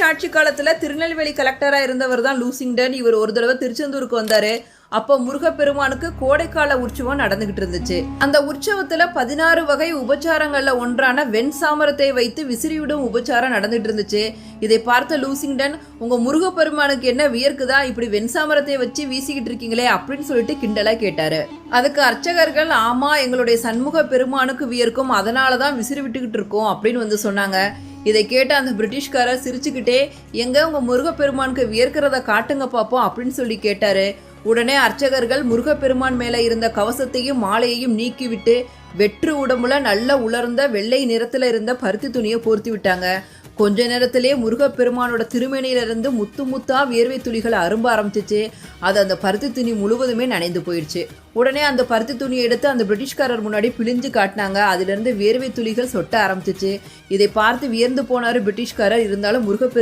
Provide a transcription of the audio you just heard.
ஆட்சி காலத்துல திருநெல்வேலி கலெக்டரா இருந்தவர் தான் லூசிங்டன். இவர் ஒரு தடவை திருச்செந்தூருக்கு வந்தாரு. அப்போ முருகப்பெருமானுக்கு கோடைக்கால உற்சவம் நடந்துகிட்டு இருந்துச்சு. அந்த உற்சவத்துல 16 வகை உபச்சாரங்கள்ல ஒன்றான வெண் சாமரத்தை வைத்து விசிறிவிடும் உபச்சாரம் நடந்துட்டு இருந்துச்சு. இதை பார்த்த லூசிங்டன், உங்க முருகப்பெருமானுக்கு என்ன வியர்க்குதா, இப்படி வெண் சாமரத்தை வச்சு வீசிக்கிட்டு இருக்கீங்களே அப்படின்னு சொல்லிட்டு கிண்டலா கேட்டாரு. அதுக்கு அர்ச்சகர்கள், ஆமா எங்களுடைய சண்முக பெருமானுக்கு வியர்க்கும், அதனாலதான் விசிறி விட்டுக்கிட்டு இருக்கோம் அப்படின்னு வந்து சொன்னாங்க. இதை கேட்ட அந்த பிரிட்டிஷ்காரர் சிரிச்சுக்கிட்டே, எங்க உங்க முருகப்பெருமானுக்கு வியர்க்கிறத காட்டுங்க பாப்போம் அப்படின்னு சொல்லி கேட்டாரு. உடனே அர்ச்சகர்கள் முருகப்பெருமான் மேல இருந்த கவசத்தையும் மாலையையும் நீக்கிவிட்டு வெற்று உடம்புல நல்ல உலர்ந்த வெள்ளை நிறத்துல இருந்த பருத்தி துணியை போர்த்தி விட்டாங்க. கொஞ்ச நேரத்திலே முருகப்பெருமானோட திருமேனியிலிருந்து முத்து முத்தா வியர்வை துளிகள் அரும்ப ஆரம்பிச்சிச்சு. அது அந்த பருத்தி துணி முழுவதுமே நனைந்து போயிடுச்சு. உடனே அந்த பருத்தி துணியை எடுத்து அந்த பிரிட்டிஷ்காரர் முன்னாடி பிழிஞ்சு காட்டினாங்க. அதிலிருந்து வியர்வை துளிகள் சொட்ட ஆரம்பிச்சிச்சு. இதை பார்த்து வியர்ந்து போனாரு பிரிட்டிஷ்காரர். இருந்தாலும் முருகப்பெருமான்